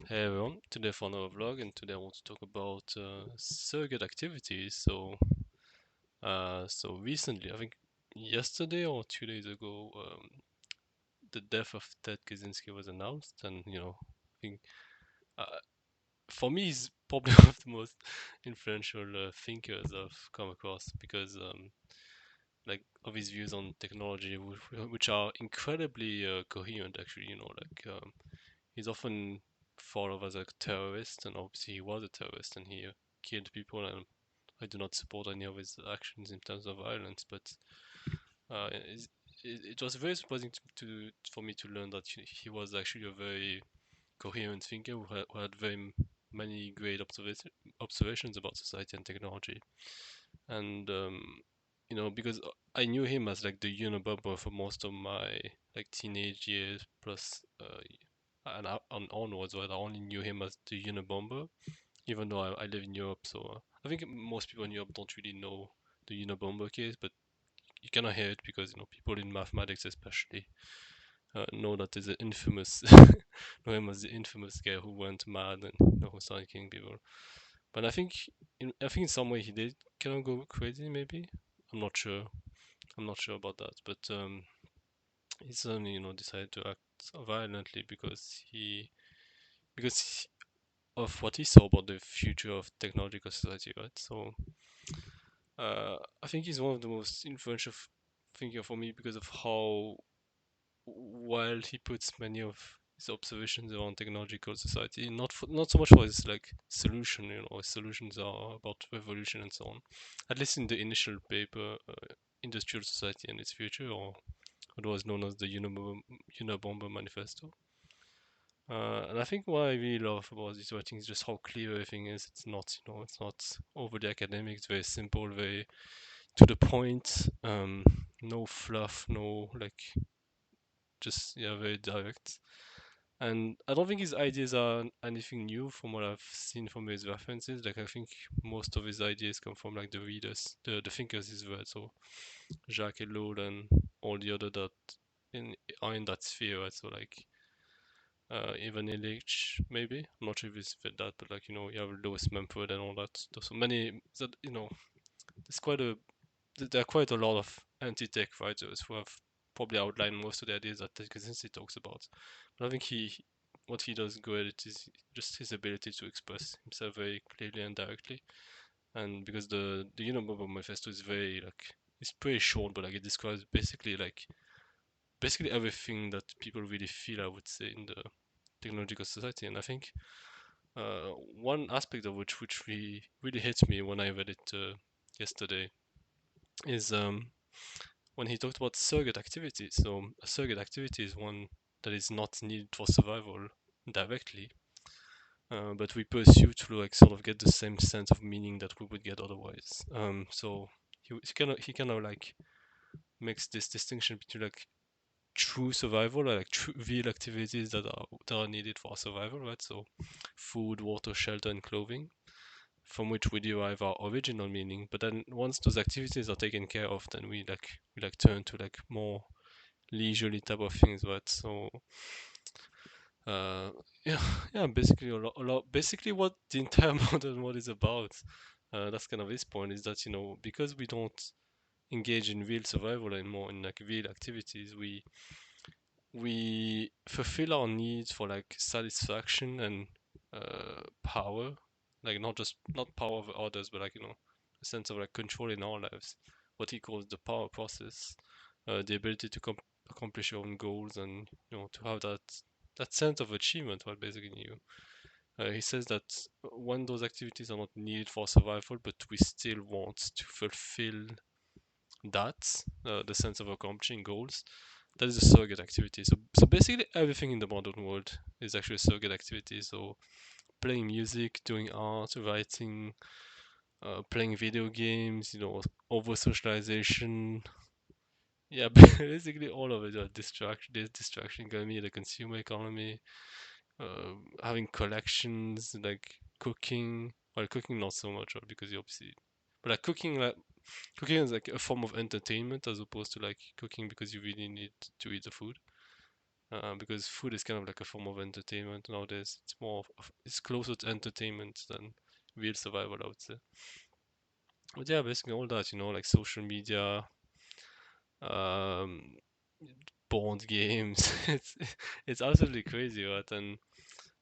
Hey everyone, today for another vlog, and today I want to talk about surrogate activities. So recently, I think yesterday or 2 days ago, the death of Ted Kaczynski was announced, and I think uh, for me, he's probably one of the most influential thinkers I've come across because, like, of his views on technology, which are incredibly coherent. Actually, he's often thought of as a terrorist, and obviously he was a terrorist and he killed people. And I do not support any of his actions in terms of violence, but it was very surprising for me to learn that he was actually a very coherent thinker who had very many great observations about society and technology. And because I knew him as like the Unabomber for most of my like teenage years plus and onwards, right? I only knew him as the Unabomber, even though I live in Europe. So I think most people in Europe don't really know the Unabomber case, but you cannot hear it because people in mathematics especially know that there's an infamous know him as the infamous guy who went mad and who started killing people. But I think in some way he did kind of go crazy. Maybe I'm not sure. I'm not sure about that, but he suddenly decided to act violently because of what he saw about the future of technological society, right? So I think he's one of the most influential thinker for me because of how well he puts many of his observations around technological society. Not so much for his like solution. His solutions are about revolution and so on. At least in the initial paper, Industrial Society and its Future, or what was known as the Unabomber Manifesto. And I think what I really love about his writing is just how clear everything is. It's not overly academic. It's very simple, very to the point. No fluff, no like, just yeah, very direct. And I don't think his ideas are anything new from what I've seen from his references. Like I think most of his ideas come from like the readers, the thinkers he's read. So Jacques Ellul and all the other that are in that sphere, right? So like even Illich, maybe. I'm not sure if he's fit that, but like you have Lewis Mumford and all that. There's so many that there's quite a there are quite a lot of anti-tech writers who have probably outlined most of the ideas that Ted Kaczynski talks about. But I think what he does good is just his ability to express himself very clearly and directly. And because the Unabomber Manifesto is very like it's pretty short, but like it describes basically everything that people really feel, I would say, in the technological society. And I think one aspect of which really hit me when I read it yesterday is when he talked about surrogate activities. So a surrogate activity is one that is not needed for survival directly, but we pursue to like sort of get the same sense of meaning that we would get otherwise. So he kind of like makes this distinction between like true survival, like true real activities that are needed for survival, right? So food, water, shelter, and clothing, from which we derive our original meaning. But then once those activities are taken care of, then we turn to like more leisurely type of things, right? So uh, yeah, yeah, basically basically what the entire modern world is about. That's kind of his point is that because we don't engage in real survival anymore in like real activities, we fulfill our needs for like satisfaction and power, like not power of others, but like a sense of like control in our lives. What he calls the power process, the ability to accomplish your own goals and to have that sense of achievement. What basically he says that when those activities are not needed for survival, but we still want to fulfill that the sense of accomplishing goals, that is a surrogate activity. So basically everything in the modern world is actually a surrogate activity. So playing music, doing art, writing, playing video games, over socialization. Yeah, basically all of it are distraction economy, the consumer economy, having collections, like cooking. Well, cooking not so much, because you obviously, but like cooking is like a form of entertainment as opposed to like cooking because you really need to eat the food. because food is kind of like a form of entertainment nowadays. It's closer to entertainment than real survival, I would say. But yeah, basically all that, like social media, um, board games. It's absolutely crazy, right? And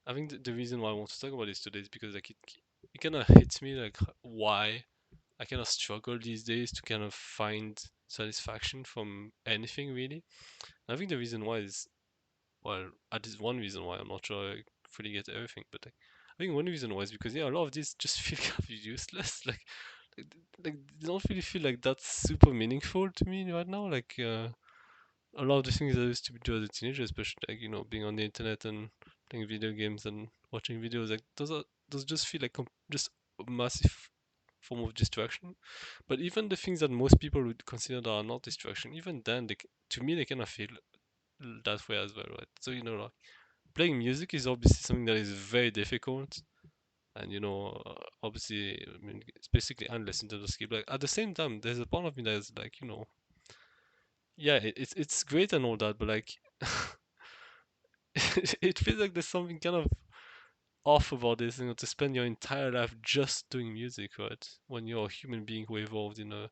I think the reason why I want to talk about this today is because like it kind of hits me like why I kind of struggle these days to kind of find satisfaction from anything really. I think the reason why is, well, at least one reason why, I'm not sure I fully get everything, but like, I think one reason why is because yeah, a lot of these just feel kind of useless. Like, they don't really feel like that's super meaningful to me right now. Like a lot of the things I used to do as a teenager, especially like being on the internet and playing video games and watching videos, like those just feel like just a massive form of distraction. But even the things that most people would consider that are not distraction, even then, to me, they kind of feel that way as well, right? So like playing music is obviously something that is very difficult, and obviously, I mean, it's basically endless in terms of skill. Like at the same time, there's a part of me that is like, yeah, it's great and all that, but like, it feels like there's something kind of off about this, to spend your entire life just doing music, right? When you're a human being who evolved in a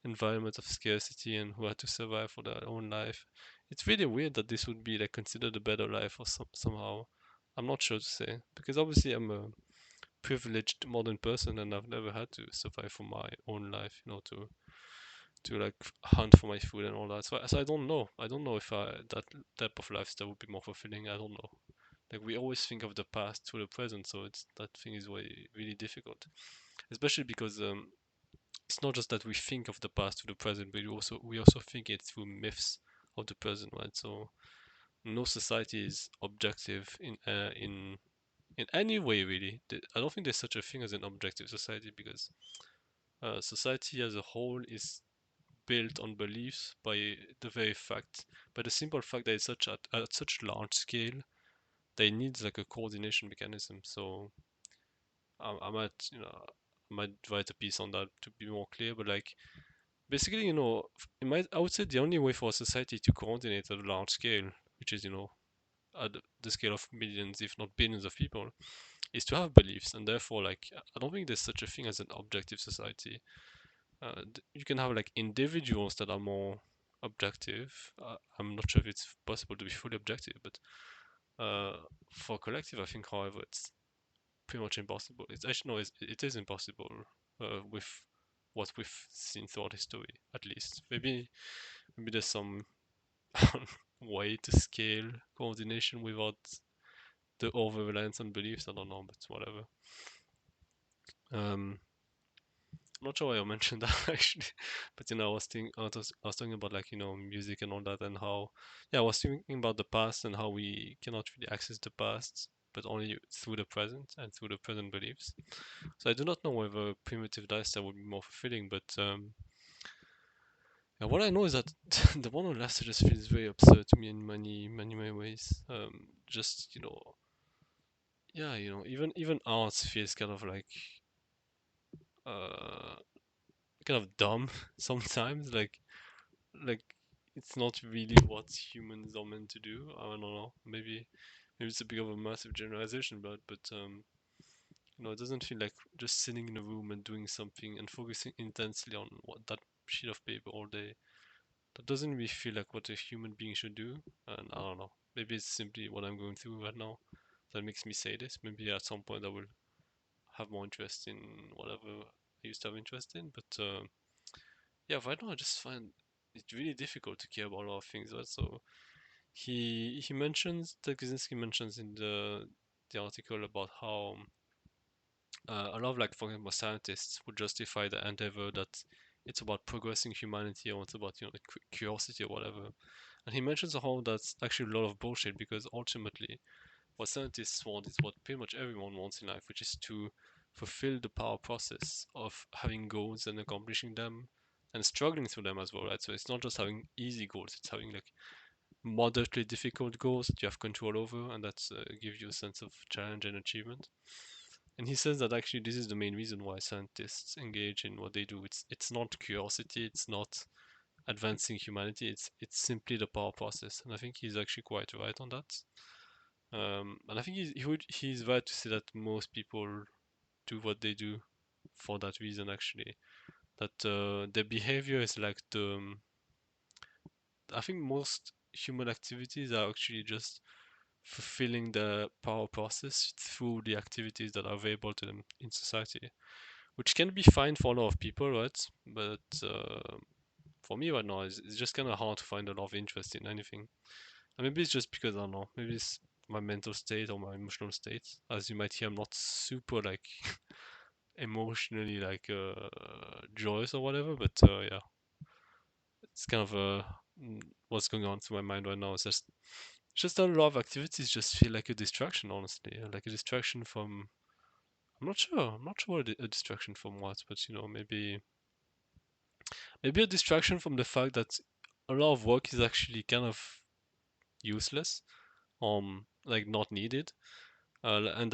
environment of scarcity and who had to survive for their own life. It's really weird that this would be like considered a better life or somehow. I'm not sure to say because obviously I'm a privileged modern person and I've never had to survive for my own life, to like hunt for my food and all that. So I don't know. I don't know if that type of lifestyle would be more fulfilling. I don't know. Like we always think of the past to the present, so it's that thing is way really difficult, especially because it's not just that we think of the past to the present, but we also think it through myths of the present, right? So no society is objective in any way, really. I don't think there's such a thing as an objective society because society as a whole is built on beliefs the very fact, by the simple fact that it's at such large scale, that it needs like a coordination mechanism. So I might, I might write a piece on that to be more clear, but like basically, I would say the only way for a society to coordinate at a large scale, which is, at the scale of millions, if not billions of people, is to have beliefs. And therefore, like, I don't think there's such a thing as an objective society. You can have like individuals that are more objective. I'm not sure if it's possible to be fully objective, but uh, for collective, I think, however, it's pretty much impossible. It's actually no, it is impossible with what we've seen throughout history, at least. Maybe there's some way to scale coordination without the over reliance on beliefs. I don't know, but whatever. I'm not sure why I mentioned that actually, but I was talking about like music and all that, and how yeah, I was thinking about the past and how we cannot really access the past, but only through the present and through the present beliefs. So I do not know whether primitive lifestyle would be more fulfilling, but yeah, what I know is that the modern lifestyle just feels very absurd to me in many ways. Just yeah, even art feels kind of like uh, kind of dumb sometimes. Like it's not really what humans are meant to do. I don't know. Maybe it's a bit of a massive generalization, but it doesn't feel like just sitting in a room and doing something and focusing intensely on what that sheet of paper all day. That doesn't really feel like what a human being should do. And I don't know. Maybe it's simply what I'm going through right now that makes me say this. Maybe at some point I will have more interest in whatever I used to have interest in. But yeah, right now I just find it really difficult to care about a lot of things. Right? So he mentions Kaczynski mentions in the article about how a lot of like for example scientists would justify the endeavor that it's about progressing humanity or it's about the curiosity or whatever. And he mentions how that's actually a lot of bullshit because ultimately what scientists want is what pretty much everyone wants in life, which is to fulfill the power process of having goals and accomplishing them and struggling through them as well, right? So it's not just having easy goals, it's having like moderately difficult goals that you have control over and that give you a sense of challenge and achievement. And he says that actually this is the main reason why scientists engage in what they do. It's not curiosity, it's not advancing humanity. It's simply the power process, and I think he's actually quite right on that. And I think he's right to say that most people do what they do for that reason. Actually, that their behavior is like the I think most human activities are actually just fulfilling the power process through the activities that are available to them in society, which can be fine for a lot of people, right? But for me right now, it's just kind of hard to find a lot of interest in anything. And maybe it's just because I don't know, maybe it's my mental state or my emotional state. As you might hear, I'm not super like emotionally like joyous or whatever, but yeah, it's kind of what's going on through my mind right now. It's just that a lot of activities just feel like a distraction, honestly, like a distraction from. I'm not sure. I'm not sure a distraction from what, but maybe a distraction from the fact that a lot of work is actually kind of useless, like not needed, and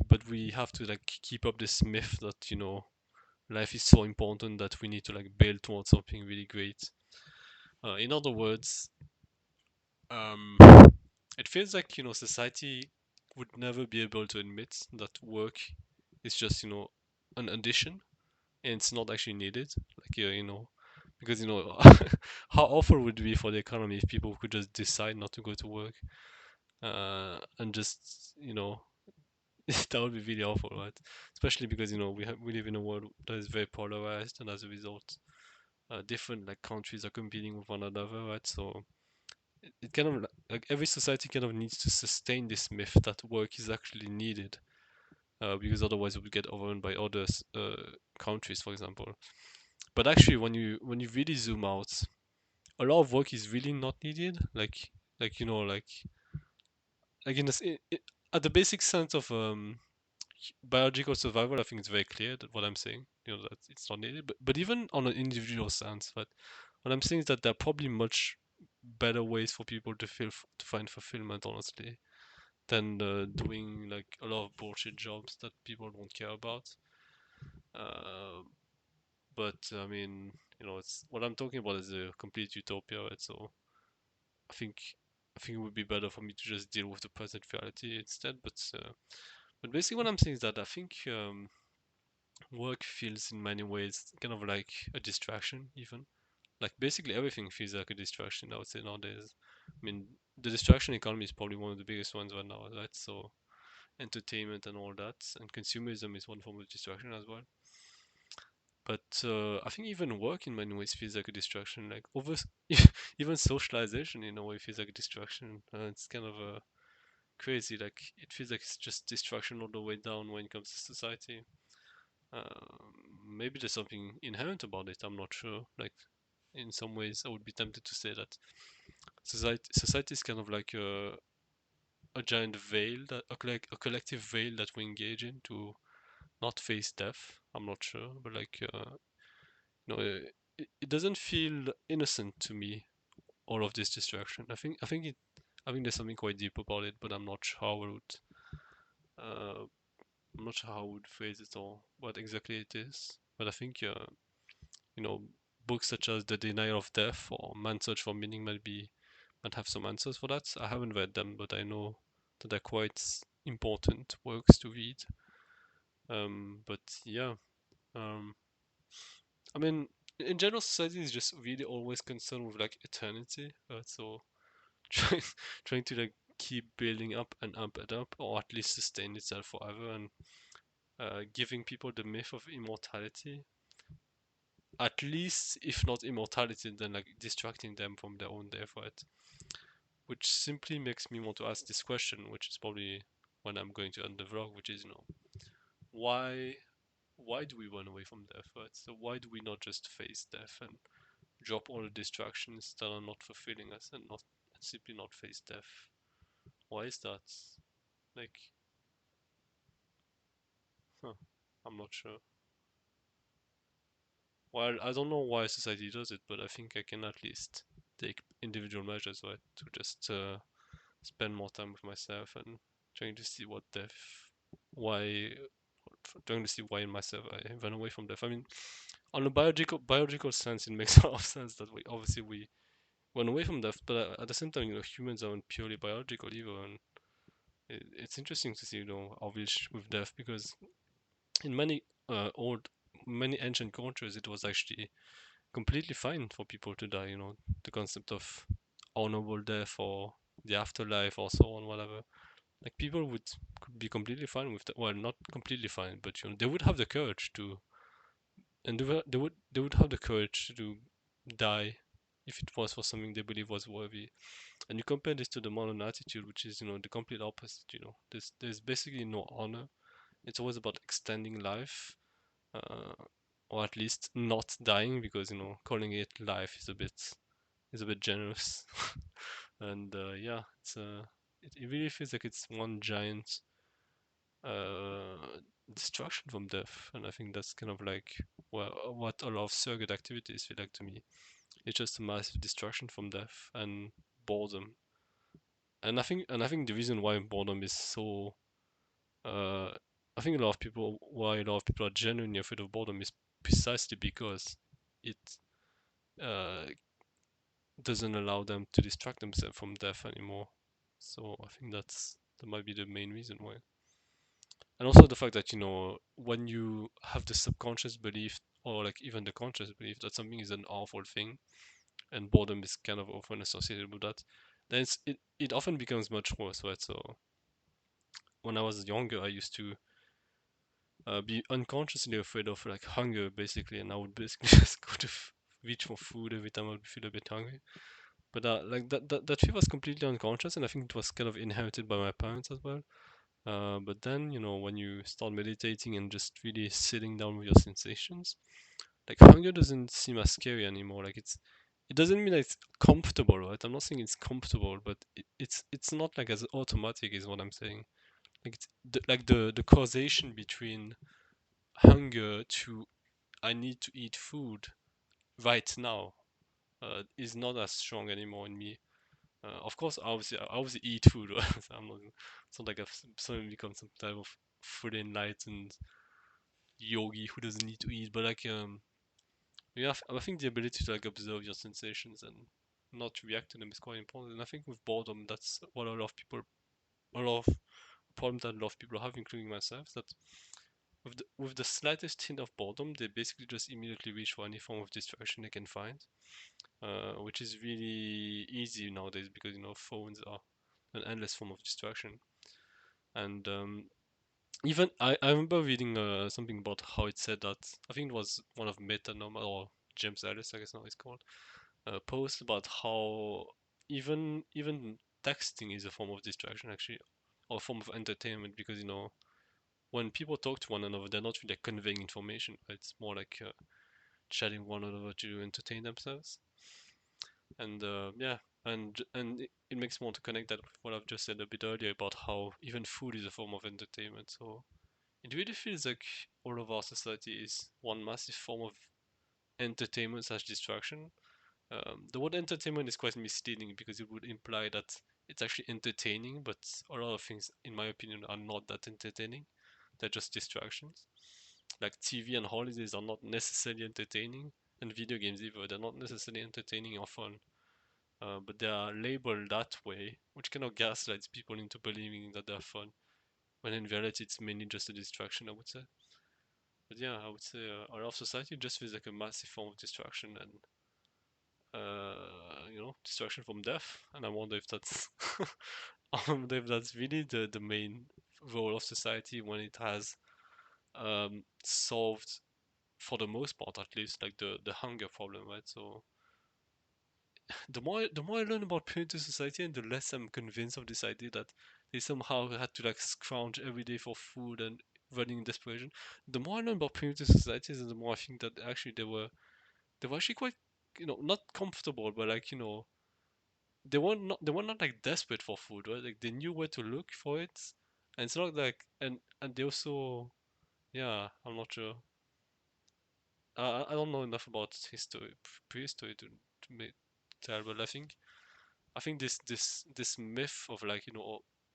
but we have to like keep up this myth that life is so important that we need to like build towards something really great. In other words, um, it feels like society would never be able to admit that work is just an addition and it's not actually needed. Like because how awful would it be for the economy if people could just decide not to go to work and just that would be really awful, right? Especially because we live in a world that is very polarized, and as a result, different like countries are competing with one another, right? So it kind of like every society kind of needs to sustain this myth that work is actually needed, because otherwise it would get overrun by other countries, for example. But actually, when you really zoom out, a lot of work is really not needed. Like like in this, at the basic sense of biological survival, I think it's very clear that what I'm saying, that it's not needed. But even on an individual sense, but what I'm saying is that there are probably much better ways for people to find fulfillment, honestly, than doing like a lot of bullshit jobs that people don't care about. Uh, but I mean, it's what I'm talking about is a complete utopia, right? So I think I think it would be better for me to just deal with the present reality instead. But basically, what I'm saying is that I think work feels in many ways kind of like a distraction, even. Like basically everything feels like a distraction, I would say nowadays. I mean, the distraction economy is probably one of the biggest ones right now, right? So entertainment and all that, and consumerism is one form of distraction as well. But I think even work in many ways feels like a distraction. Like even socialization in a way feels like a distraction. It's kind of crazy. Like it feels like it's just distraction all the way down when it comes to society. Maybe there's something inherent about it. I'm not sure. Like in some ways, I would be tempted to say that society is kind of like a giant veil a collective veil that we engage in to not face death. I'm not sure, but like you know, it doesn't feel innocent to me. All of this distraction. I think there's something quite deep about it, but uh, I'm not sure how I would phrase it or what exactly it is. But I think you know, books such as The Denial of Death or Man's Search for Meaning might have some answers for that. I haven't read them, but I know that they're quite important works to read. But yeah, um, I mean, in general, society is just really always concerned with like eternity. So trying trying to like keep building up and up and up, or at least sustain itself forever, and giving people the myth of immortality. At least, if not immortality, then like distracting them from their own death, right? Which simply makes me want to ask this question, which is probably when I'm going to end the vlog, which is, why why do we run away from death, right? So why do we not just face death and drop all the distractions that are not fulfilling us and not simply not face death? Why is that? Like, huh, I'm not sure. Well, I don't know why society does it, but I think I can at least take individual measures, right, to just spend more time with myself and trying to see why, trying to see why in myself I run away from death. I mean, on a biological sense, it makes a lot of sense that we went away from death, but at the same time, humans aren't purely biological either, and it's interesting to see, our wish with death, because in many ancient cultures, it was actually completely fine for people to die. The concept of honorable death or the afterlife or so on, whatever. Like people could be completely fine with that. Well, not completely fine, but they would have the courage to, and they would have the courage to die if it was for something they believe was worthy. And you compare this to the modern attitude, which is the complete opposite. There's basically no honor. It's always about extending life, uh, or at least not dying, because calling it life is a bit generous. And yeah, it really feels like it's one giant uh, distraction from death, and I think that's kind of like, well, what a lot of surrogate activities feel like to me. It's just a massive distraction from death and boredom. And I think the reason why boredom is so uh, I think why a lot of people are genuinely afraid of boredom is precisely because it uh, doesn't allow them to distract themselves from death anymore. So I think that might be the main reason why. And also the fact that when you have the subconscious belief, or like even the conscious belief, that something is an awful thing, and boredom is kind of often associated with that, then it often becomes much worse, right? So when I was younger, I used to be unconsciously afraid of like hunger, basically, and I would basically just go to reach for food every time I would feel a bit hungry. But like that fear was completely unconscious, and I think it was kind of inherited by my parents as well. But then, when you start meditating and just really sitting down with your sensations, like hunger doesn't seem as scary anymore. Like it doesn't mean that it's comfortable, right? I'm not saying it's comfortable, but it's not like as automatic is what I'm saying. Like the causation between hunger to I need to eat food right now is not as strong anymore in me. Of course, I obviously eat food. Right? So it's not like I've suddenly become some type of fully enlightened yogi who doesn't need to eat. But like, yeah, I think the ability to like observe your sensations and not react to them is quite important. And I think with boredom, that's what a lot of problems that a lot of people have, including myself, that with the slightest hint of boredom, they basically just immediately reach for any form of distraction they can find, which is really easy nowadays because phones are an endless form of distraction. And even I remember reading something about how it said that, I think it was one of Meta Normal or James Ellis, I guess now it's called, post about how even texting is a form of distraction actually, or a form of entertainment, because when people talk to one another, they're not really like conveying information. Right? It's more like chatting one another to entertain themselves. And yeah, and it makes me want to connect that with what I've just said a bit earlier about how even food is a form of entertainment. So it really feels like all of our society is one massive form of entertainment slash distraction. The word entertainment is quite misleading because it would imply that it's actually entertaining, but a lot of things, in my opinion, are not that entertaining. They're just distractions. Like TV and holidays are not necessarily entertaining, and video games either. They're not necessarily entertaining or fun, but they are labeled that way, which kind of gaslights people into believing that they're fun, when in reality it's mainly just a distraction, I would say. But yeah, I would say our society just feels like a massive form of distraction, and distraction from death. And I wonder if that's I wonder if that's really the main role of society when it has solved, for the most part at least, like the hunger problem, right? So the more I learn about primitive society, and the less I'm convinced of this idea that they somehow had to like scrounge every day for food and running in desperation. The more I learn about primitive societies, and the more I think that actually they were actually quite, not comfortable, but like, they were not like desperate for food, right? Like they knew where to look for it, and it's not like, and they also, yeah, I'm not sure. I don't know enough about history, prehistory to make tell, but I think this myth of like,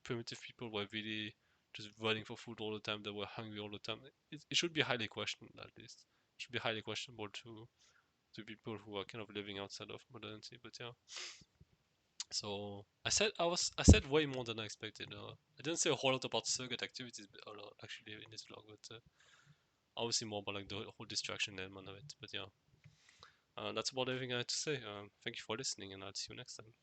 primitive people were really just running for food all the time, they were hungry all the time. It should be highly questioned at least. should be highly questionable to people who are kind of living outside of modernity. But yeah. So I said way more than I expected. I didn't say a whole lot about surrogate activities, but, actually in this vlog, but obviously more about like the whole distraction element of it. But yeah, that's about everything I had to say. Thank you for listening, and I'll see you next time.